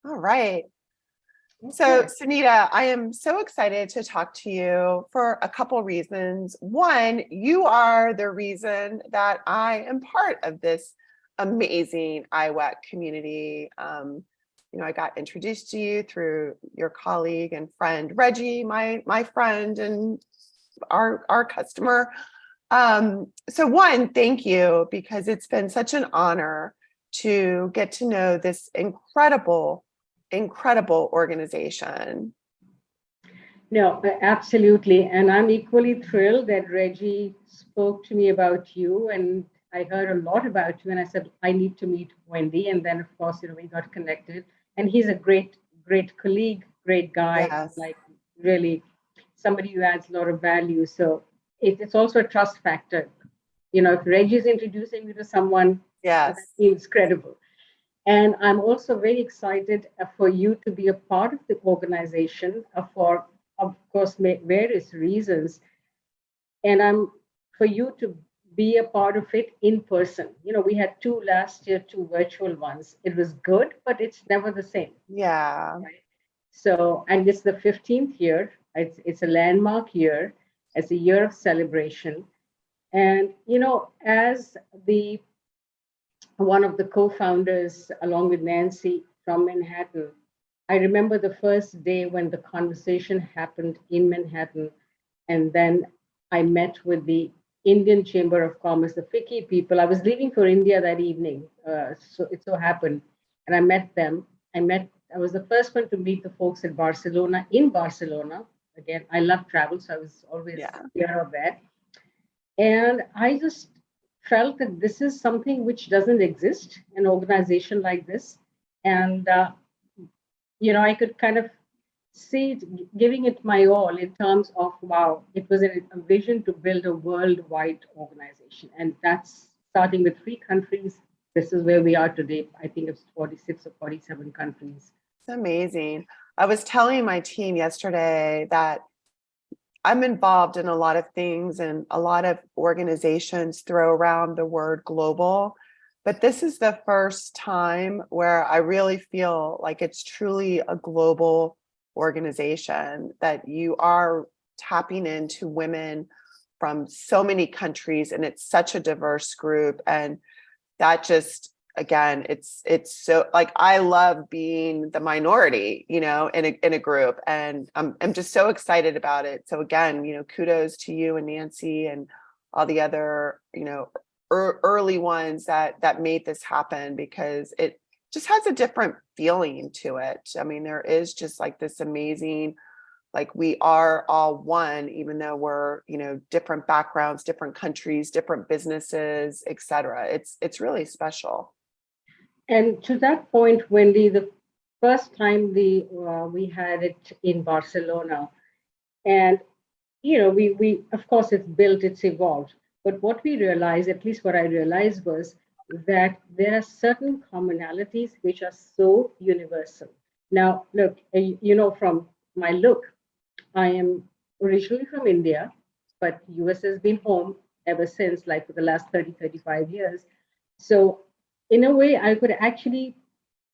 All right. So, Okay. Sunita, I am so excited to talk to you for a couple reasons. One, you are the reason that I am part of this amazing IWEC community. I got introduced to you through your colleague and friend Reggie, my friend and our customer. So one, thank you, because it's been such an honor to get to know this incredible organization. No, absolutely. And I'm equally thrilled that Reggie spoke to me about you. And I heard a lot about you. And I said, I need to meet Wendy. And then, of course, we got connected. And he's a great colleague, great guy, Yes, like really somebody who adds a lot of value. So it's also a trust factor. If Reggie's introducing you to someone, that yes, feels credible. And I'm also very excited for you to be a part of the organization for, of course, various reasons. And I'm for you to be a part of it in person. We had two last year, two virtual ones. It was good, but it's never the same. yeah. Right? So, and it's the 15th year. It's a landmark year. It's a year of celebration. And, as the one of the co-founders along with Nancy from Manhattan. I remember the first day when the conversation happened in Manhattan, and then I met with the Indian Chamber of Commerce, the FICCI people. I was leaving for India that evening, so it so happened, and I met them. I was the first one to meet the folks at Barcelona in Barcelona. Again, I love travel, so I was always Yeah. here or there. And I just felt that this is something which doesn't exist, an organization like this. And, I could kind of see it, giving it my all in terms of, wow, it was a vision to build a worldwide organization. And that's starting with 3 countries. This is where we are today. I think it's 46 or 47 countries. It's amazing. I was telling my team yesterday that I'm involved in a lot of things, and a lot of organizations throw around the word global, but this is the first time where I really feel like it's truly a global organization, that you are tapping into women from so many countries, and it's such a diverse group. And that just, again, it's so, like, I love being the minority, in a group, and I'm just so excited about it. So again, kudos to you and Nancy and all the other, early ones that made this happen, because it just has a different feeling to it. I mean, there is just like this amazing, like, we are all one, even though we're, different backgrounds, different countries, different businesses, etc. It's really special. And to that point, Wendy, the first time we had it in Barcelona, and we of course it's built, it's evolved. But what we realized, at least what I realized, was that there are certain commonalities which are so universal. Now, look, from my look, I am originally from India, but US has been home ever since, like for the last 30, 35 years. So in a way, I could actually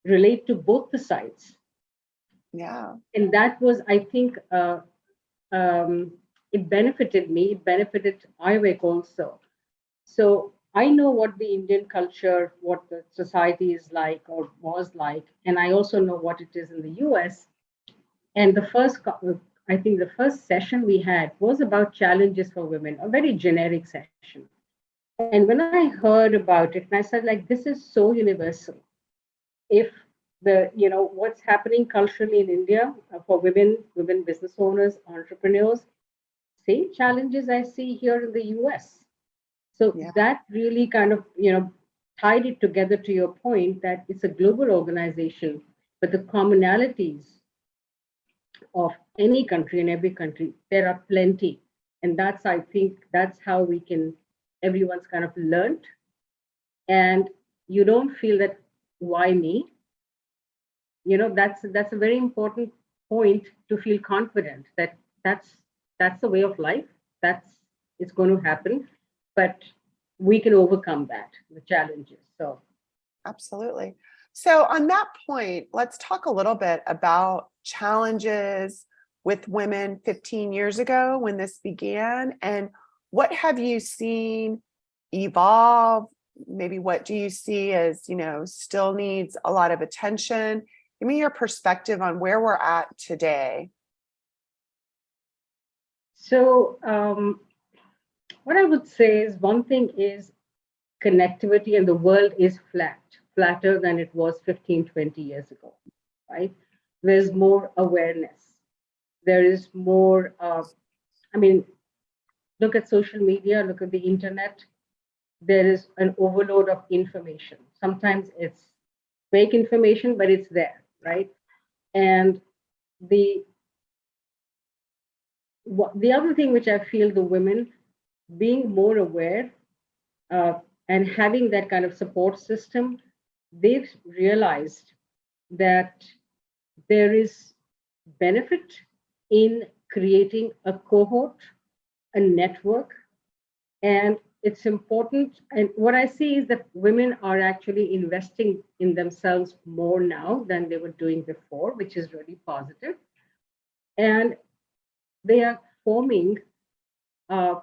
relate to both the sides. Yeah. And that was, I think, it benefited me, it benefited IWEC also. So I know what the Indian culture, what the society is like or was like, and I also know what it is in the US. And I think the first session we had was about challenges for women, a very generic session. And when I heard about it, and I said, like, this is so universal. If what's happening culturally in India for women business owners, entrepreneurs, same challenges I see here in the US. So Yeah. that really kind of, tied it together to your point that it's a global organization, but the commonalities of any country, in every country, there are plenty. And that's, I think, that's how everyone's kind of learned. And you don't feel that, why me? That's a very important point, to feel confident that that's that's the way of life. That's It's going to happen, but we can overcome that, the challenges. So Absolutely. So on that point, let's talk a little bit about challenges with women 15 years ago when this began, and what have you seen evolve? Maybe what do you see as, still needs a lot of attention? Give me your perspective on where we're at today. So, what I would say is one thing is connectivity, and the world is flatter than it was 15, 20 years ago, right? There's more awareness. There is more, I mean, look at social media, look at the internet. There is an overload of information. Sometimes it's fake information, but it's there, right? And the the other thing which I feel the women being more aware uh, and having that kind of support system, they've realized that there is benefit in creating a cohort, a network, and it's important. And what I see is that women are actually investing in themselves more now than they were doing before, which is really positive. And they are forming, uh,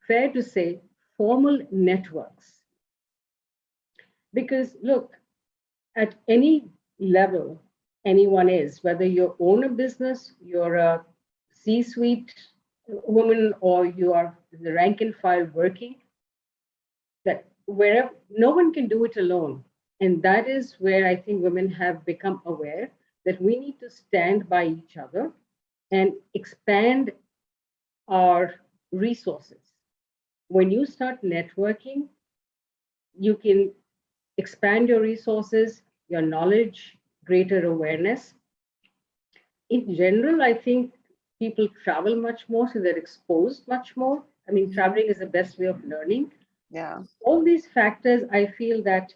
fair to say, formal networks. Because look, at any level anyone is, whether you own a business, you're a C suite woman, or you are the rank and file working, that wherever no one can do it alone. And that is where I think women have become aware that we need to stand by each other and expand our resources. When you start networking, you can expand your resources, your knowledge, greater awareness. In general, I think people travel much more, so they're exposed much more. I mean, traveling is the best way of learning. Yeah. All these factors, I feel that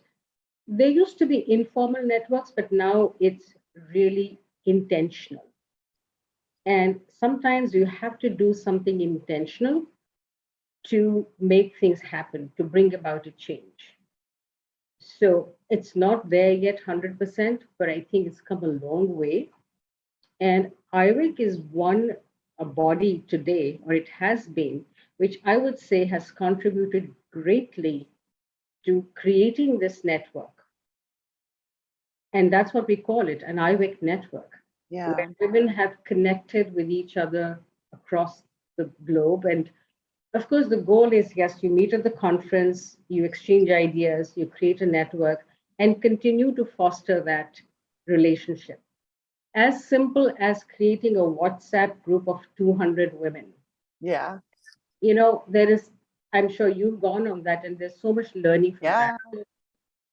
there used to be informal networks, but now it's really intentional. And sometimes you have to do something intentional to make things happen, to bring about a change. So it's not there yet 100%, but I think it's come a long way. And IWEC is one a body today, or it has been, which I would say has contributed greatly to creating this network. And that's what we call it, an IWEC network, Yeah. where women have connected with each other across the globe. And of course, the goal is, yes, you meet at the conference, you exchange ideas, you create a network, and continue to foster that relationship. As simple as creating a WhatsApp group of 200 women. Yeah. There is, I'm sure you've gone on that, and there's so much learning from that. Yeah.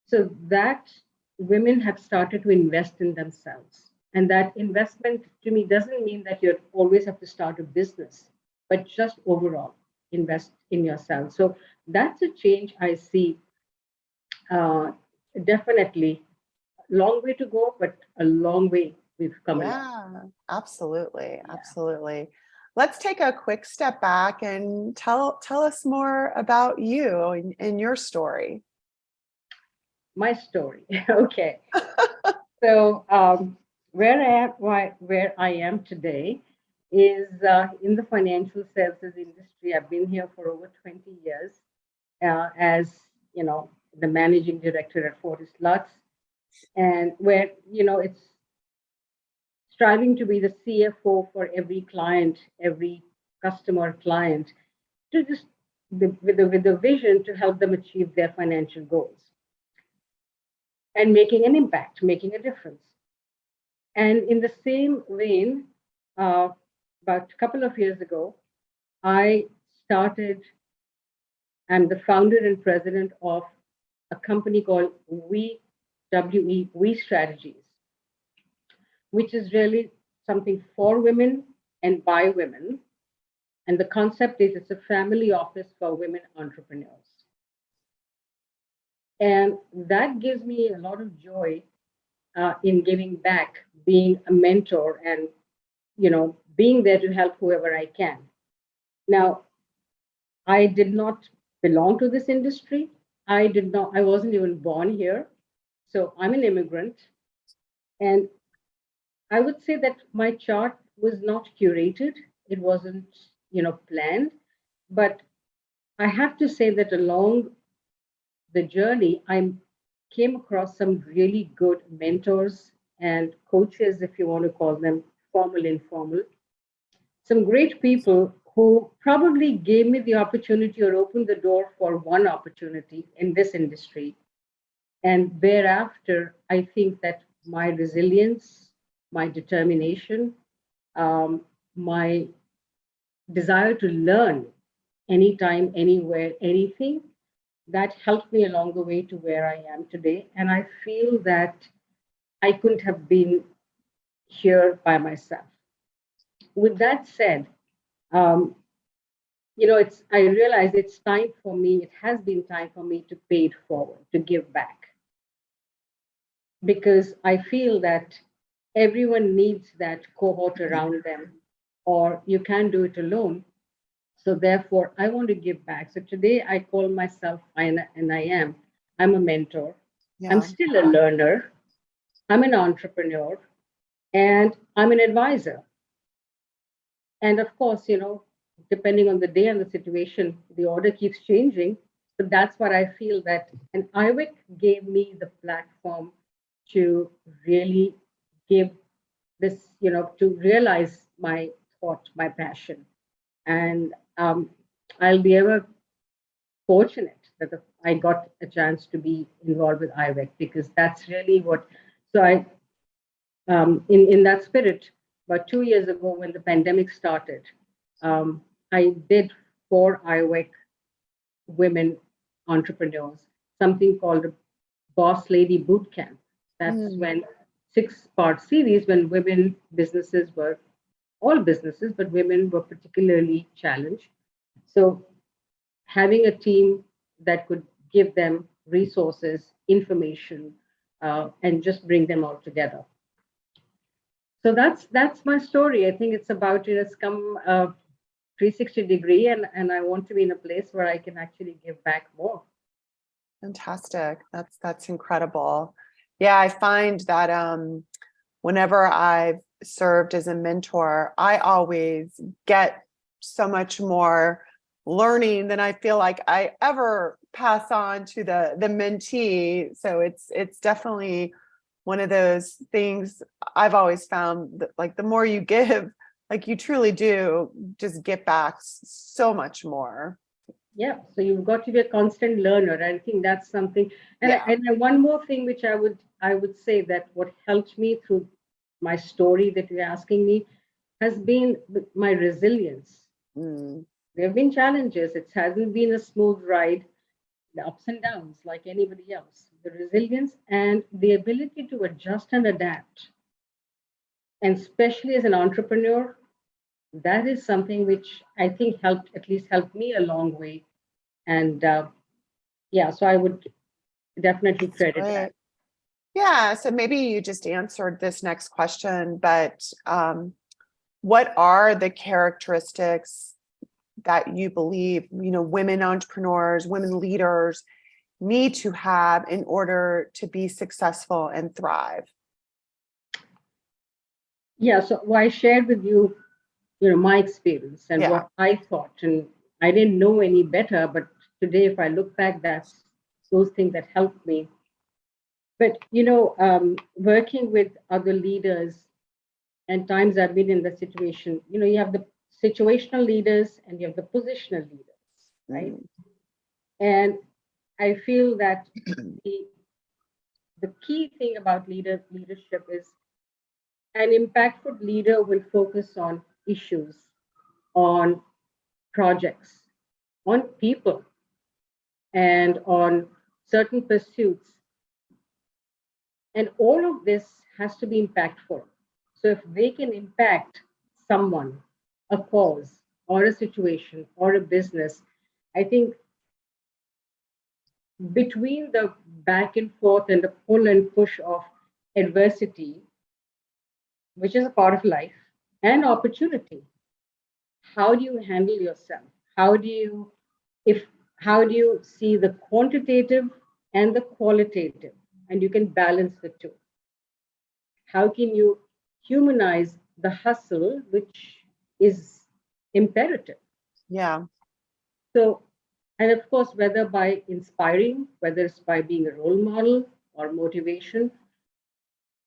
So that women have started to invest in themselves. And that investment to me doesn't mean that you always have to start a business, but just overall invest in yourself. So that's a change I see. Uh, Definitely long way to go, but a long way we've come along. Yeah. Absolutely. Yeah. Absolutely. Let's take a quick step back and tell us more about you and your story. My story. Okay. So where I am today is in the financial services industry. I've been here for over 20 years as the managing director at Fortix Lux, and where it's striving to be the CFO for every client, every customer client, to just with the vision to help them achieve their financial goals and making an impact, making a difference. And in the same vein, uh, about a couple of years ago, I started, I'm the founder and president of a company called We Strategies, which is really something for women and by women. And the concept is it's a family office for women entrepreneurs. And that gives me a lot of joy in giving back, being a mentor, and being there to help whoever I can. Now, I did not belong to this industry. I wasn't even born here. So I'm an immigrant, and I would say that my chart was not curated. It wasn't, planned. But I have to say that along the journey, I came across some really good mentors and coaches, if you want to call them formal, informal, some great people who probably gave me the opportunity or opened the door for one opportunity in this industry. And thereafter, I think that my resilience, my determination, um, my desire to learn anytime, anywhere, anything, that helped me along the way to where I am today. And I feel that I couldn't have been here by myself. With that said, um, it's I realize it's time for me, it has been time for me to pay it forward, to give back. Because I feel that everyone needs that cohort around them, or you can't do it alone. So therefore, I want to give back. So today I call myself, and I am, I'm a mentor. I'm Yeah. still a learner. I'm an entrepreneur, and I'm an advisor. And of course, depending on the day and the situation, the order keeps changing. But that's what I feel that, and IWEC gave me the platform to really give this, to realize my thought, my passion. And I'll be ever fortunate that I got a chance to be involved with IWEC, because that's really what. So in that spirit, about 2 years ago when the pandemic started, I did for IWEC women entrepreneurs something called a Boss Lady Boot Camp. That's Mm. when 6-part series when women businesses were all businesses, but women were particularly challenged. So having a team that could give them resources, information, and just bring them all together. So that's my story. I think it's about it's come 360-degree, and I want to be in a place where I can actually give back more. Fantastic. That's incredible. Yeah, I find that whenever I've served as a mentor, I always get so much more learning than I feel like I ever pass on to the mentee. So it's definitely one of those things I've always found that, like, the more you give, like, you truly do just get back so much more. Yeah, so you've got to be a constant learner. I think that's something. Yeah. One more thing which I would say that what helped me through my story that you're asking me has been my resilience. Mm. There have been challenges. It hasn't been a smooth ride, the ups and downs like anybody else. The resilience and the ability to adjust and adapt, and especially as an entrepreneur, that is something which I think helped me a long way. And yeah, so I would definitely That's credit that. great. Yeah, so maybe you just answered this next question, but what are the characteristics that you believe, women entrepreneurs, women leaders need to have in order to be successful and thrive? Yeah, so I shared with you, my experience and Yeah. what I thought, and I didn't know any better. But today, if I look back, that's those things that helped me. But working with other leaders, and times I've been in the situation, you have the situational leaders and you have the positional leaders, right? Mm. And I feel that the the key thing about leadership is an impactful leader will focus on issues, on projects, on people, and on certain pursuits. And all of this has to be impactful. So if they can impact someone, a cause, or a situation, or a business, I think between the back and forth and the pull and push of adversity, which is a part of life, and opportunity, how do you handle yourself? How do you if how do you see the quantitative and the qualitative? and you can balance the two? How can you humanize the hustle, which is imperative? Yeah. So, and of course, whether by inspiring, whether it's by being a role model or motivation,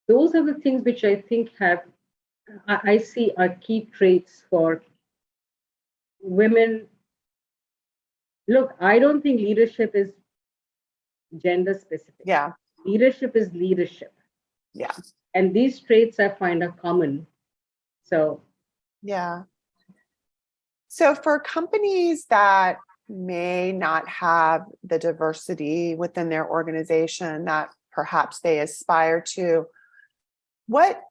those are the things which I think I see are key traits for women. Look, I don't think leadership is gender specific. Yeah. Leadership is leadership. Yeah. And these traits I find are common. So, yeah. So for companies that may not have the diversity within their organization that perhaps they aspire to, what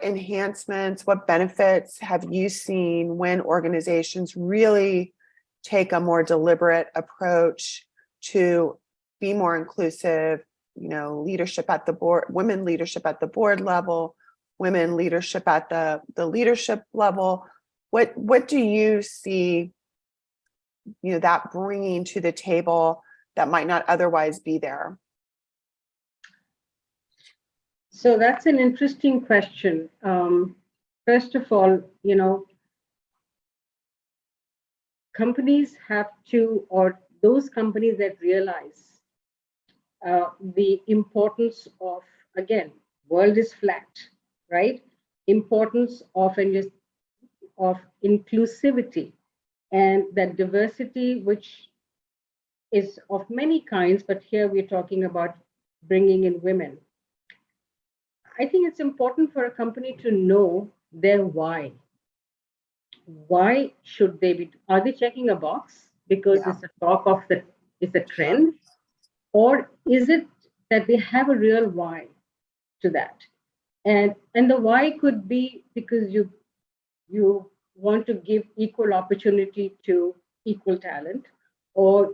enhancements, what benefits have you seen when organizations really take a more deliberate approach to be more inclusive, leadership at the board, women leadership at the board level, women leadership at the leadership level? What do you see, that bringing to the table that might not otherwise be there? So that's an interesting question. First of all, companies have to, or those companies that realize the importance of, again, world is flat, right? Importance of and just of inclusivity and that diversity, which is of many kinds, but here we're talking about bringing in women. I think it's important for a company to know their why. Why should they be? Are they checking a box because Yeah. it's a talk of it's a Sure. trend, or is it that they have a real why to that? And the why could be because you want to give equal opportunity to equal talent, or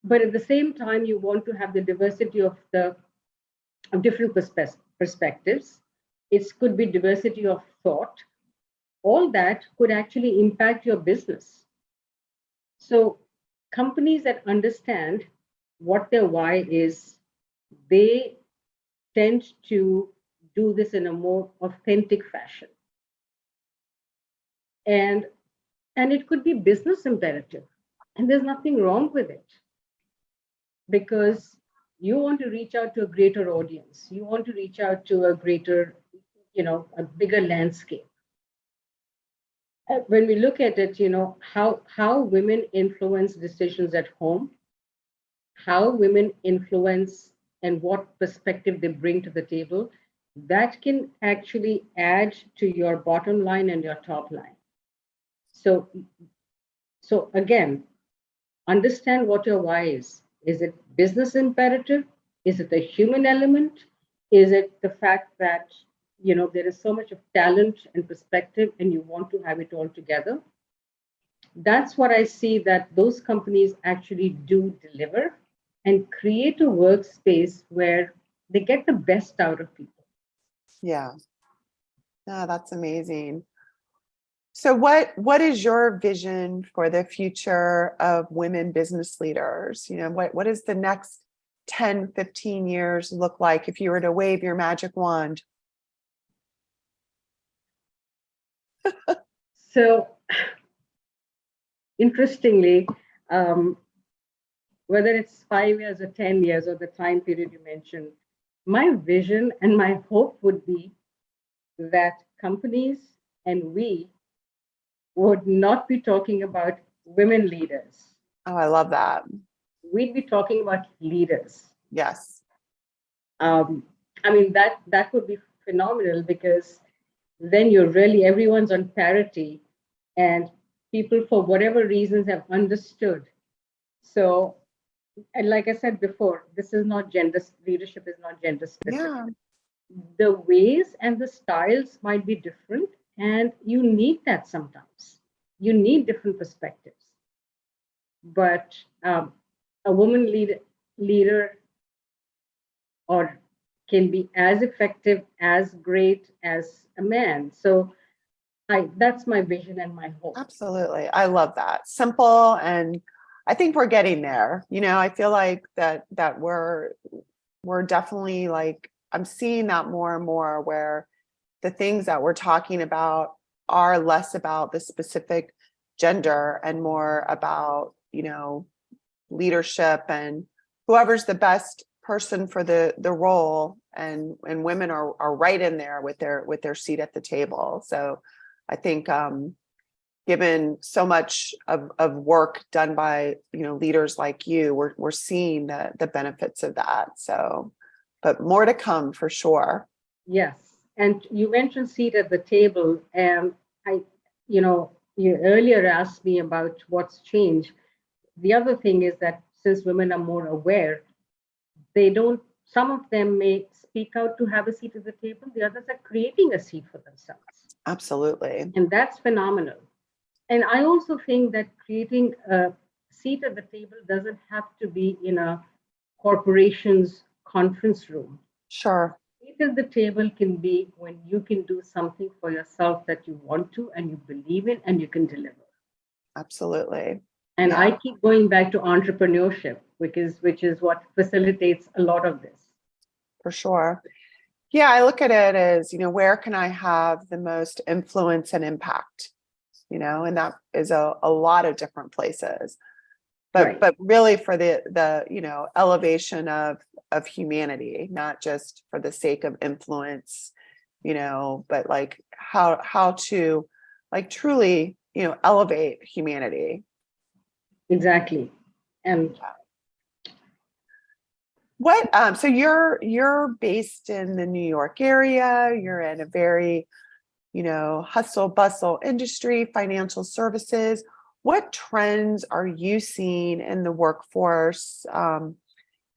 but at the same time you want to have the diversity of different perspectives. It could be diversity of thought. All that could actually impact your business. So companies that understand what their why is, they tend to do this in a more authentic fashion. And it could be business imperative. And there's nothing wrong with it, because you want to reach out to a greater audience. You want to reach out to a greater, a bigger landscape. When we look at it, how women influence decisions at home, how women influence and what perspective they bring to the table, that can actually add to your bottom line and your top line. So again, understand what your why is. Is it business imperative? Is it a human element? Is it the fact that there is so much of talent and perspective and you want to have it all together? That's what I see that those companies actually do deliver and create a workspace where they get the best out of people. Yeah. No, that's amazing. So what is your vision for the future of women business leaders? What does the next 10, 15 years look like if you were to wave your magic wand? So interestingly, whether it's 5 years or 10 years or the time period you mentioned, my vision and my hope would be that companies and we would not be talking about women leaders. Oh, I love that. We'd be talking about leaders. Yes. I mean, that would be phenomenal, because then everyone's on parity, and people, for whatever reasons, have understood. So, and like I said before, leadership is not gender specific. Yeah. The ways and the styles might be different, and you need that sometimes. You need different perspectives. But a woman leader or can be as effective, as great as a man. So that's my vision and my hope. Absolutely. I love that. Simple and I think we're getting there. I feel like that we're definitely like, I'm seeing that more and more, where the things that we're talking about are less about the specific gender and more about, leadership and whoever's the best person for the role, and women are right in there with their seat at the table. So I think given so much of work done by leaders like you, we're seeing the benefits of that. So, but more to come for sure. Yes. And you mentioned seat at the table, and you earlier asked me about what's changed. The other thing is that since women are more aware, some of them may speak out to have a seat at the table. The others are creating a seat for themselves. Absolutely. And that's phenomenal. And I also think that creating a seat at the table doesn't have to be in a corporation's conference room. Sure. Seat at the table can be when you can do something for yourself that you want to and you believe in and you can deliver. Absolutely. And Yeah. I keep going back to entrepreneurship, which is what facilitates a lot of this. For sure. Yeah, I look at it as, where can I have the most influence and impact? And that is a lot of different places. But Right. but really for the elevation of humanity, not just for the sake of influence, but like how to like truly, elevate humanity. Exactly. And What so you're based in the New York area, you're in a very, hustle bustle industry, financial services. What trends are you seeing in the workforce?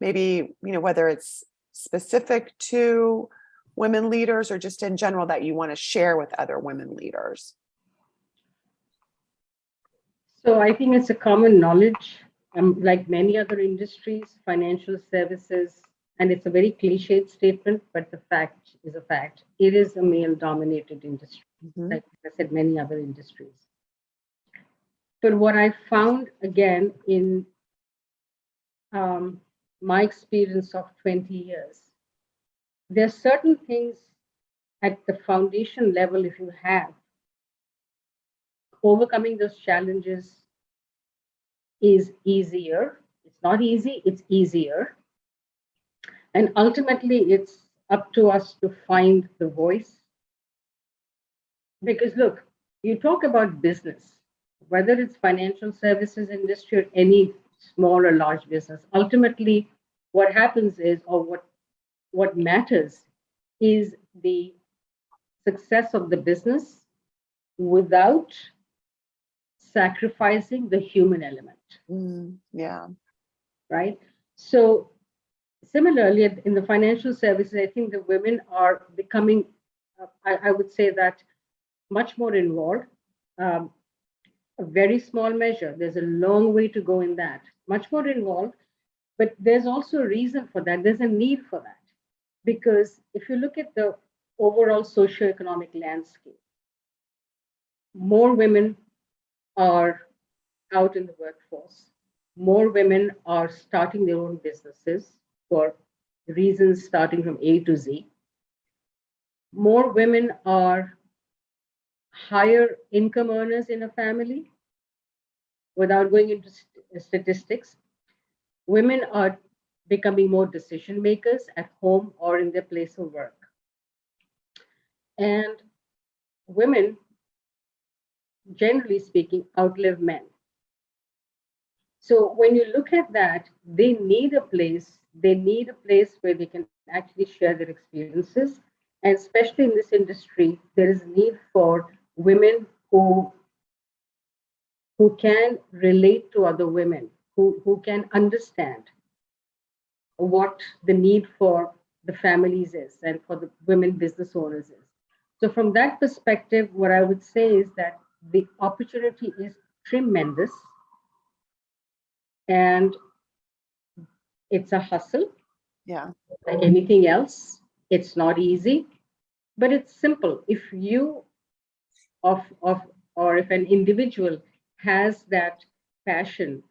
Maybe, whether it's specific to women leaders or just in general that you want to share with other women leaders. so I think it's a common knowledge, like many other industries, financial services, and it's a very cliched statement, but the fact is a fact. It is a male dominated industry, Mm-hmm. like I said, many other industries. But what I found again in my experience of 20 years, there are certain things at the foundation level, if you have, overcoming those challenges is easier. It's not easy, it's easier. And ultimately, it's up to us to find the voice. Because look, you talk about business, whether it's financial services industry or any small or large business, ultimately, what happens is, or what matters is the success of the business without sacrificing the human element, Yeah. right? So similarly, in the financial services, I think the women are becoming, I would say that, much more involved. Um, a very small measure. There's a long way to go in that. Much more involved, but there's also a reason for that. There's a need for that. Because if you look at the overall socioeconomic landscape, more women are out in the workforce. More women are starting their own businesses for reasons starting from A to Z. More women are higher income earners in a family. Without going into statistics, women are becoming more decision makers at home or in their place of work. And women, generally speaking, outlive men. So when you look at that, they need a place. They need a place where they can actually share their experiences. And especially in this industry, there is a need for women who can relate to other women, who can understand what the need for the families is and for the women business owners is. So from that perspective, what I would say is that the opportunity is tremendous and it's a hustle. Yeah. Like anything else, it's not easy, but it's simple. If you of or if an individual has that passion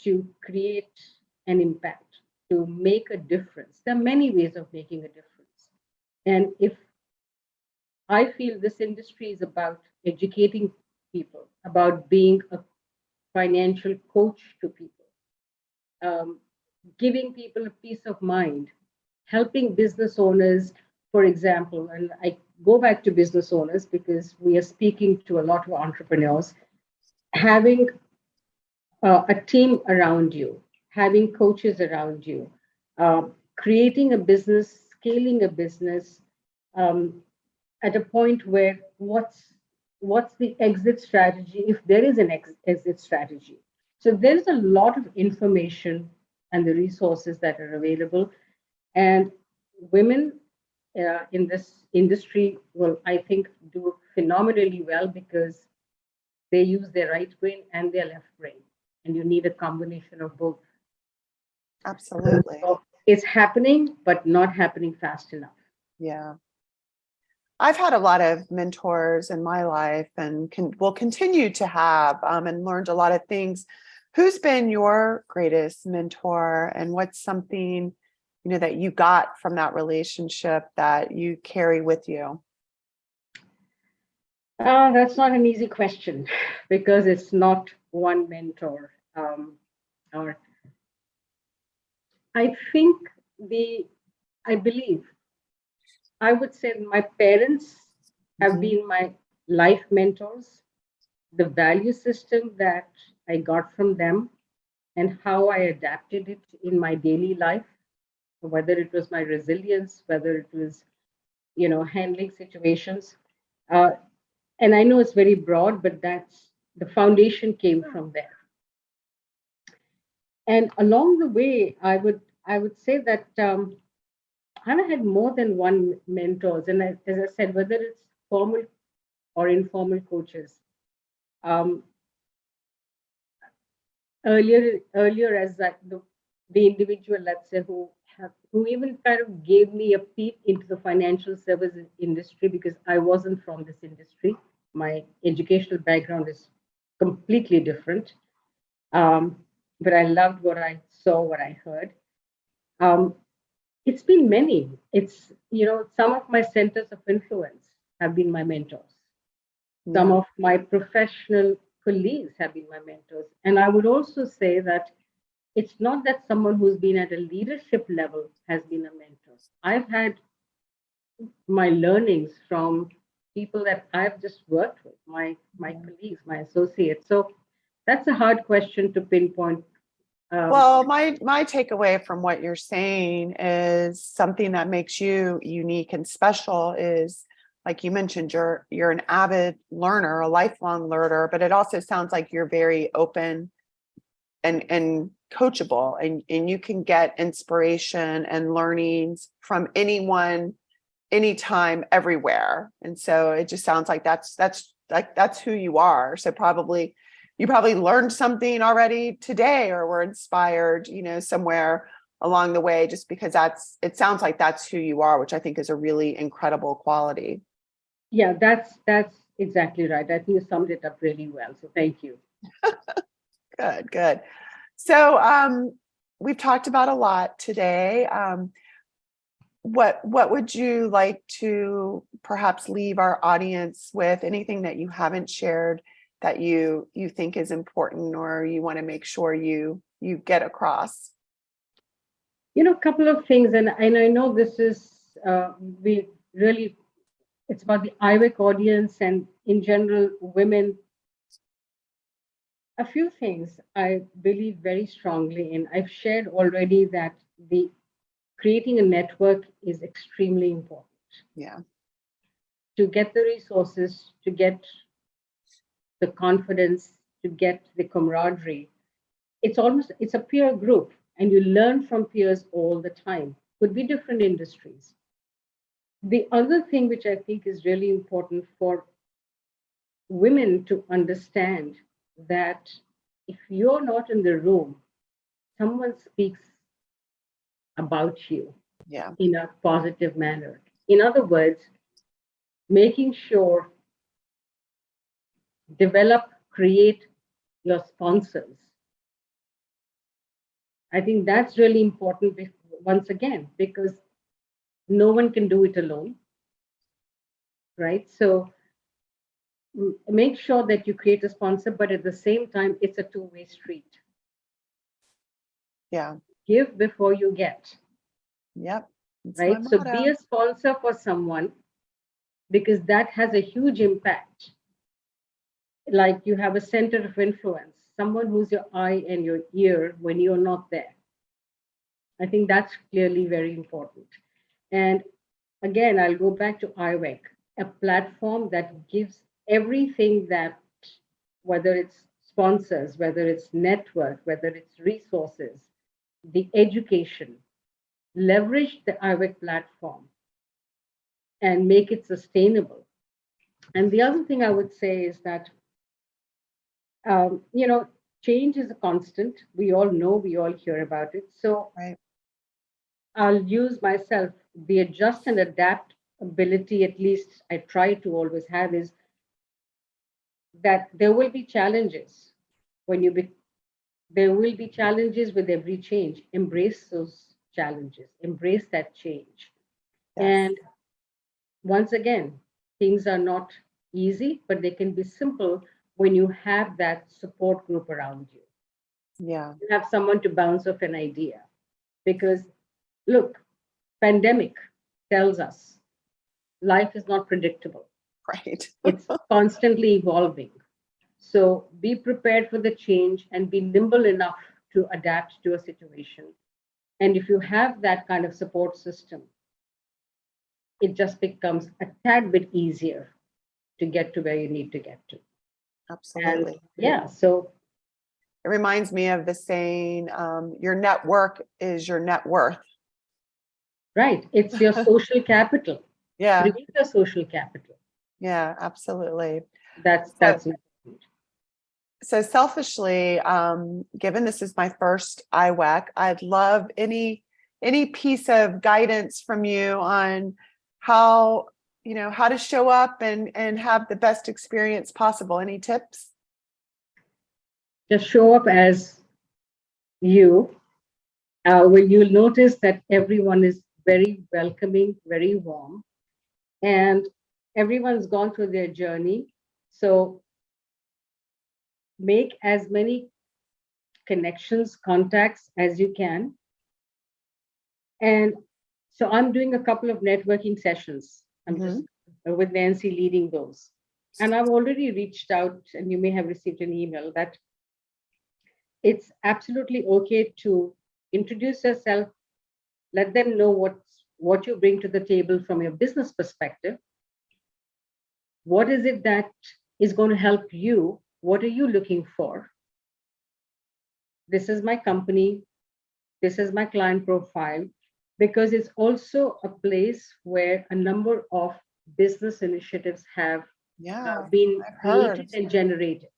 to create an impact, to make a difference. There are many ways of making a difference. And if I feel this industry is about educating people, about being a financial coach to people, um, giving people a peace of mind, helping business owners, for example, and I go back to business owners because we are speaking to a lot of entrepreneurs, having a team around you, having coaches around you, uh, creating a business, scaling a business um, at a point where what's the exit strategy if there is an exit strategy. So there's a lot of information and the resources that are available, and women in this industry will, I think, do phenomenally well because they use their right brain and their left brain, and you need a combination of both. Absolutely. So it's happening, but not happening fast enough. Yeah. I've had a lot of mentors in my life and will continue to have and learned a lot of things. Who's been your greatest mentor, and what's something, that you got from that relationship that you carry with you? That's not an easy question because it's not one mentor. Or I think I believe, I would say my parents have Mhm. been my life mentors. The value system that I got from them and how I adapted it in my daily life, whether it was my resilience, whether it was, handling situations. Uh, and I know it's very broad, but that's the foundation came from there. And along the way, I would say that I've had more than one mentors, and as I said, whether it's formal or informal coaches. Um, earlier as that the individual, let's say, who even kind of gave me a peek into the financial services industry because I wasn't from this industry. My educational background is completely different. Um, but I loved what I saw, what I heard. Um, it's been many. It's, some of my centers of influence have been my mentors. Some Yeah. of my professional colleagues have been my mentors. And I would also say that it's not that someone who's been at a leadership level has been a mentor. I've had my learnings from people that I've just worked with, my colleagues, my associates. So that's a hard question to pinpoint. Um, Well, my takeaway from what you're saying is something that makes you unique and special is, like you mentioned, you're an avid learner, a lifelong learner, but it also sounds like you're very open and coachable, and you can get inspiration and learnings from anyone, anytime, everywhere. And so it just sounds like that's who you are. So you probably learned something already today, or were inspired, somewhere along the way, just because it sounds like that's who you are, which I think is a really incredible quality. yeah, that's exactly right. I think you summed it up really well. So thank you. Good, good. So we've talked about a lot today. What would you like to perhaps leave our audience with? Anything that you haven't shared that you think is important, or you want to make sure you get across? A couple of things, and I know this is we really, it's about the IWEC audience and in general women. A few things I believe very strongly in. I've shared already that the creating a network is extremely important Yeah. to get the resources, to get the confidence, to get the camaraderie. It's a peer group, and you learn from peers all the time. Could be different industries. The other thing which I think is really important for women to understand that if you're not in the room, someone speaks about you Yeah. in a positive manner. In other words, making sure develop, create your sponsors I think that's really important once again, because no one can do it alone, right? So make sure that you create a sponsor, but at the same time, it's a two-way street. Yeah. Give before you get, Yep. It's my right? So be motto. a sponsor for someone, because that has a huge impact. Like you have a center of influence, someone who's your eye and your ear when you're not there. I think that's clearly very important. And again, I'll go back to IWEC, a platform that gives everything that, whether it's sponsors, whether it's network, whether it's resources, the education, leverage the IWEC platform and make it sustainable. And the other thing I would say is that, you know, change is a constant. We all know, we all hear about it. So Right. I'll use myself, the adjust and adapt ability, at least I try to always have, is that there will be challenges when you be, there will be challenges with every change. Embrace those challenges, embrace that change. Yes. And once again, things are not easy, but they can be simple when you have that support group around you. Yeah. You have someone to bounce off an idea. Because look, pandemic tells us life is not predictable. Right. It's constantly evolving. So be prepared for the change and be nimble enough to adapt to a situation. And if you have that kind of support system, it just becomes a tad bit easier to get to where you need to get to. And Absolutely. yeah, so It reminds me of the saying, your network is your net worth. right, it's your social capital. Yeah. Create a social capital. Yeah, absolutely. That's So, that's important. so selfishly, given this is my first IWEC, I'd love any piece of guidance from you on how, how to show up and have the best experience possible. Any tips? Just show up as you. When you'll notice that everyone is very welcoming, very warm, and everyone's gone through their journey. So make as many connections, contacts as you can. And so I'm doing a couple of networking sessions. I'm just with Nancy leading those. And I've already reached out, and you may have received an email that it's absolutely okay to introduce yourself, let them know what you bring to the table from your business perspective. What is it that is going to help you? What are you looking for? This is my company. This is my client profile, because it's also a place where a number of business initiatives have Yeah, been I've heard. created and generated.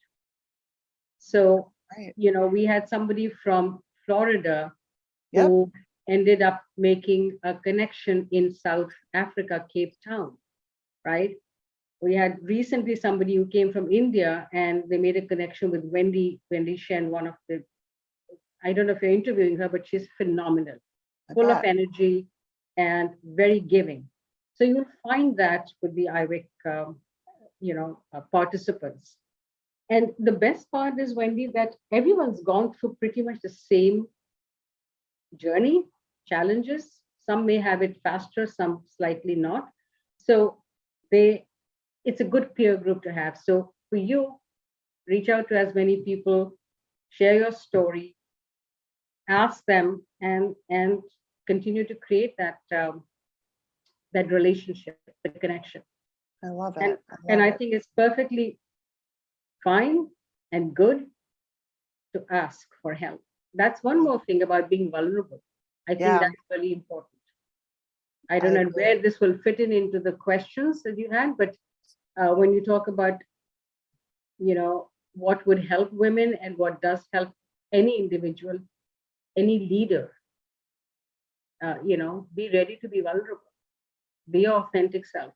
So, Right. we had somebody from Florida Yep. who ended up making a connection in South Africa, Cape Town, right? We had recently somebody who came from India and they made a connection with Wendy Shen, one of the, I don't know if you're interviewing her, but she's phenomenal, I full of bet. energy and very giving. So you'll find that with the IWEC, participants. And the best part is, Wendy, that everyone's gone through pretty much the same journey, challenges. Some may have it faster, some slightly not. So it's a good peer group to have. So for you, reach out to as many people, share your story, ask them, and continue to create that relationship, the connection. I love And it. I and love I it. think it's perfectly fine and good to ask for help. That's one more thing about being vulnerable. I think Yeah, that's really important. I I don't know agree. where this will fit into the questions that you had, but when you talk about, what would help women and what does help any individual, any leader, be ready to be vulnerable, be your authentic self.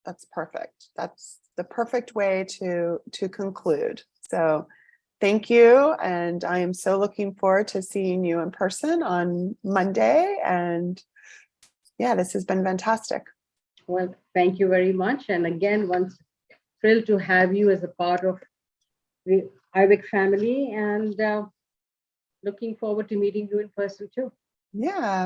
That's perfect. That's the perfect way to conclude. So thank you. And I am so looking forward to seeing you in person on Monday. And yeah, this has been fantastic. Well, thank you very much. And again, once thrilled to have you as a part of the IWEC family, and looking forward to meeting you in person too. Yeah.